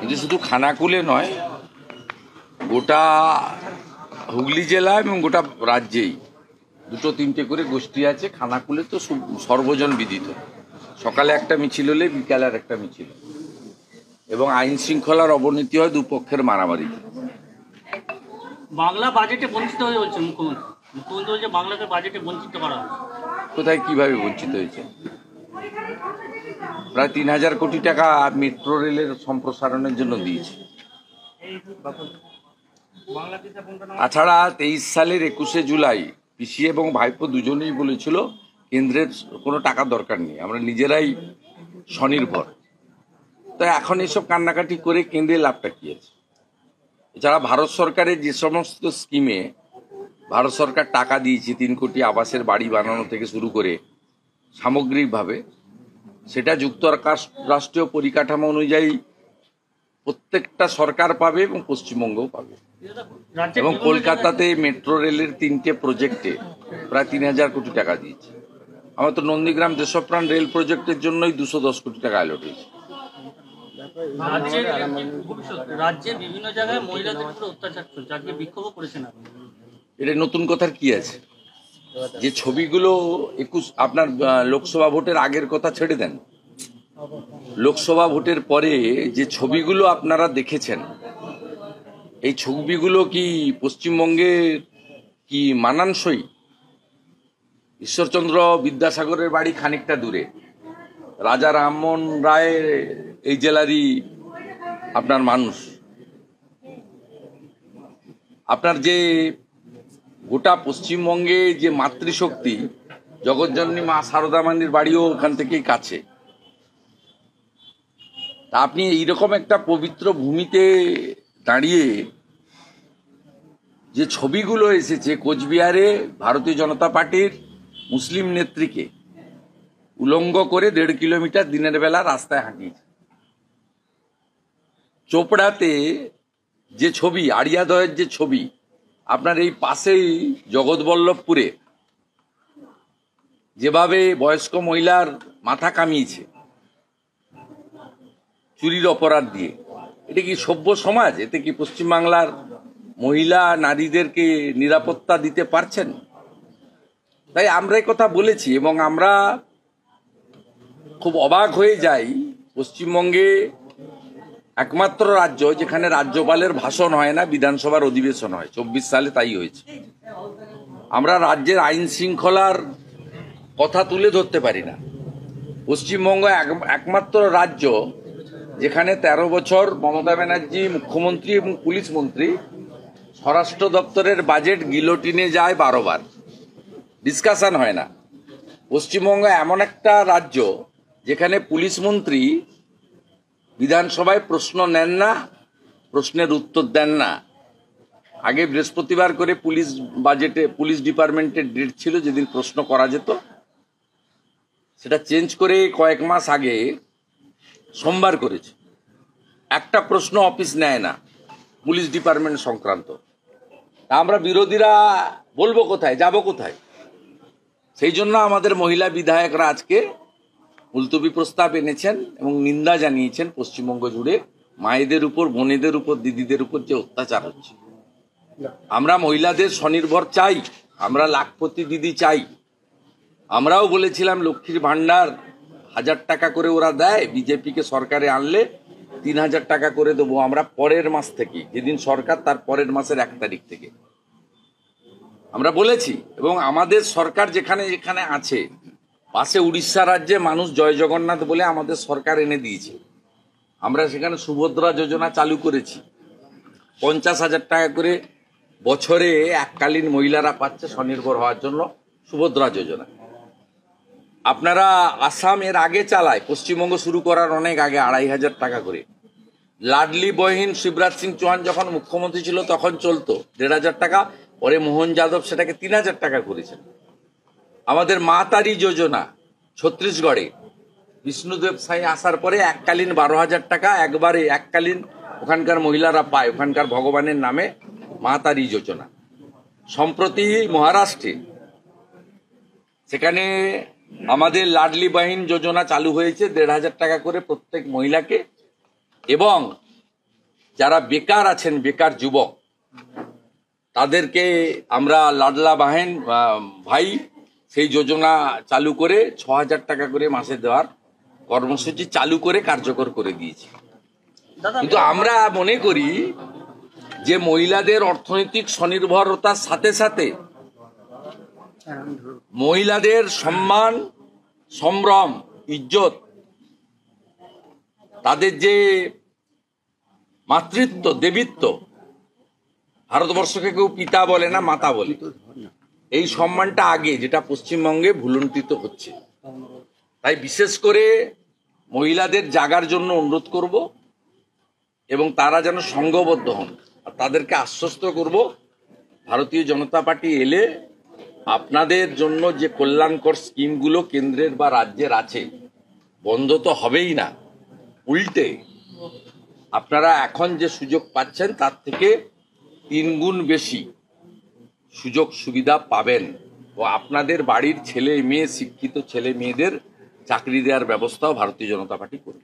কিন্তু শুধু খানাকুলে নয়, গোটা হুগলি জেলা এবং গোটা রাজ্যেই দুটো তিনটে করে গোষ্ঠী আছে। খানাকুলে তো সর্বজন বিদিত, সকালে একটা মিছিল হলে বিকালে আর একটা মিছিল, এবং আইন শৃঙ্খলার অবনতি হয় দুপক্ষের মারামারিতে। বাংলা বাজেটে বঞ্চিত হয়ে বলছে মুখ্যমন্ত্রী। মুখ্যমন্ত্রী বলছে বাংলাকে বাজেটে বঞ্চিত করা হবে। কোথায় কিভাবে বঞ্চিত হয়েছে? প্রায় ৩,০০০ কোটি টাকা মেট্রো রেলের সম্প্রসারণের জন্য দিয়েছে। তাছাড়া ২৩ সালের ২১শে জুলাই পিসি এবং ভাইপো দুজনেই বলেছিল কেন্দ্রের কোনো টাকার দরকার নেই, আমরা নিজেরাই স্বনির্ভর। তাই এখন এসব কান্নাকাটি করে কেন্দ্রের লাভটা কি আছে? এছাড়া ভারত সরকারের যে সমস্ত স্কিমে ভারত সরকার টাকা দিয়েছে, ৩ কোটি আবাসের বাড়ি বানানো থেকে শুরু করে সামগ্রিকভাবে, সেটা যুক্তরাষ্ট্রীয় পরিকাঠামো অনুযায়ী প্রত্যেকটা সরকার পাবে এবং পশ্চিমবঙ্গও পাবে। এবং কলকাতাতে মেট্রো রেলের 3টে প্রজেক্টে প্রায় ৩,০০০ কোটি টাকা দিয়েছে। আমার তো নন্দীগ্রাম দেশপ্রাণ রেল প্রজেক্টের জন্যই ২১০ কোটি টাকা অ্যালট হয়েছে। রাজ্যে বিভিন্ন জায়গায় মহিলাদের উপর অত্যাচার চলছে, আজকে বিক্ষোভ করেছেন আপনি। এটা নতুন কথার কি আছে? যে ছবিগুলো আপনার লোকসভা ভোটের আগের কথা ছেড়ে দেন, লোকসভা ভোটের পরে যে ছবিগুলো আপনারা দেখেছেন, এই ছবিগুলো কি পশ্চিমবঙ্গে কি মানানসই? ঈশ্বরচন্দ্র বিদ্যাসাগরের বাড়ি খানিকটা দূরে, রাজা রামমোহন রায় এই জেলারই আপনার মানুষ। আপনার যে গোটা পশ্চিমবঙ্গে যে মাতৃশক্তি, জগৎজননী মা সারদা মান্ডির বাড়িও ওখান থেকেই কাছে। তা আপনি এইরকম একটা পবিত্র ভূমিতে দাঁড়িয়ে যে ছবিগুলো এসেছে, কোচবিহারে ভারতীয় জনতা পার্টির মুসলিম নেত্রীকে উলঙ্গ করে ১.৫ কিলোমিটার দিনের বেলা রাস্তায় হাঁটিয়েছে। চোপড়াতে যে ছবি, আড়িয়াদয়ের যে ছবি, আপনার এই পাশেই জগৎবল্লভপুরে যেভাবে বয়স্ক মহিলার মাথা কামিয়েছে চুরির অপরাধ দিয়ে, এটা কি সভ্য সমাজ? এতে কি পশ্চিমবাংলার মহিলা নারীদেরকে নিরাপত্তা দিতে পারছেন? তাই আমরা এই কথা বলেছি, এবং আমরা খুব অবাক হয়ে যাই। পশ্চিমবঙ্গে একমাত্র রাজ্য যেখানে রাজ্যপালের ভাষণ হয় না, বিধানসভার অধিবেশন হয়। ২৪ সালে তাই হয়েছে। আমরা রাজ্যের আইন শৃঙ্খলার কথা তুলে ধরতে পারি না। পশ্চিমবঙ্গ একমাত্র রাজ্য যেখানে ১৩ বছর মমতা ব্যানার্জি মুখ্যমন্ত্রী এবং পুলিশ মন্ত্রী, স্বরাষ্ট্র দপ্তরের বাজেট গিলোটিনে যায় ১২ বার, ডিসকাশন হয় না। পশ্চিমবঙ্গ এমন একটা রাজ্য যেখানে পুলিশ মন্ত্রী বিধানসভায় প্রশ্ন নেন না, প্রশ্নের উত্তর দেন না। আগে বৃহস্পতিবার করে পুলিশ ডিপার্টমেন্টের ডেট ছিল যেদিন প্রশ্ন করা যেত, সেটা চেঞ্জ করে কয়েক মাস আগে সোমবার করেছে। একটা প্রশ্ন অফিস নেয় না পুলিশ ডিপার্টমেন্ট সংক্রান্ত। আমরা বিরোধীরা বলবো কোথায়, যাব কোথায়? সেই জন্য আমাদের মহিলা বিধায়করা আজকে মুলতবি প্রস্তাব এনেছেন এবং নিন্দা জানিয়েছেন পশ্চিমবঙ্গ জুড়ে মায়েদের উপর, বোনেদের উপর, দিদিদের উপর যে অত্যাচার হচ্ছে। আমরা মহিলাদের স্বনির্ভর চাই, আমরা লাখপতি দিদি চাই। আমরাও বলেছিলাম লক্ষ্মীর ভান্ডার ১,০০০ টাকা করে ওরা দেয়, বিজেপিকে সরকারে আনলে ৩,০০০ টাকা করে দেবো আমরা পরের মাস থেকে, যেদিন সরকার তার পরের মাসের ১ তারিখ থেকে আমরা বলেছি। এবং আমাদের সরকার যেখানে যেখানে আছে, পাশে উড়িষ্যা রাজ্যে মানুষ জয় জগন্নাথ বলে আমাদের সরকার এনে দিয়েছে, আমরা সেখানে সুভদ্রা যোজনা চালু করেছি। ৫০,০০০ টাকা করে বছরে এককালীন মহিলারা পাচ্ছে স্বনির্ভর হওয়ার জন্য, সুভদ্রা যোজনা। আপনারা আসাম এর আগে চালায়, পশ্চিমবঙ্গ শুরু করার অনেক আগে ২৫০০ টাকা করে। লাডলি বহিন শিবরাজ সিং চৌহান যখন মুখ্যমন্ত্রী ছিল তখন চলতো ১,৫০০ টাকা, পরে মোহন যাদব সেটাকে ৩,০০০ টাকা করেছেন। আমাদের মা তারি যোজনা ছত্তিশগড়ে বিষ্ণুদেব সাই আসার পরে এককালীন ১২,০০০ টাকা একবারে এককালীন ওখানকার মহিলারা পায়, ওখানকার ভগবানের নামে মা তারি যোজনা। সম্প্রতি মহারাষ্ট্রে সেখানে আমাদের লাডলি বহিন যোজনা চালু হয়েছে, ১,৫০০ টাকা করে প্রত্যেক মহিলাকে, এবং যারা বেকার আছেন, বেকার যুবক, তাদেরকে আমরা লাডলা বাহেন ভাই সেই যোজনা চালু করে 6,000 টাকা করে মাসে দেওয়ার কর্মসূচি চালু করে কার্যকর করে দিয়েছি। দাদা, কিন্তু আমরা মনে করি যে মহিলাদের অর্থনৈতিক স্বনির্ভরতার সাথে সাথে মহিলাদের সম্মান, সম্ভ্রম, ইজ্জত, তাদের যে মাতৃত্ব, দেবীত্ব, ভারতবর্ষকে কেউ পিতা বলে না, মাতা বলে, এই সম্মানটা আগে, যেটা পশ্চিমবঙ্গে ভুলুণ্ঠিত হচ্ছে। তাই বিশেষ করে মহিলাদের জাগার জন্য অনুরোধ করব এবং তারা যেন সংঘবদ্ধ হন। আর তাদেরকে আশ্বস্ত করব, ভারতীয় জনতা পার্টি এলে আপনাদের জন্য যে কল্যাণকর স্কিমগুলো কেন্দ্রের বা রাজ্যের আছে বন্ধ তো হবেই না, উল্টে আপনারা এখন যে সুযোগ পাচ্ছেন তার থেকে 3 গুণ বেশি সুযোগ সুবিধা পাবেন। ও আপনাদের বাড়ির ছেলে মেয়ে, শিক্ষিত ছেলে মেয়েদের চাকরি দেওয়ার ব্যবস্থাও ভারতীয় জনতা পার্টি করবে।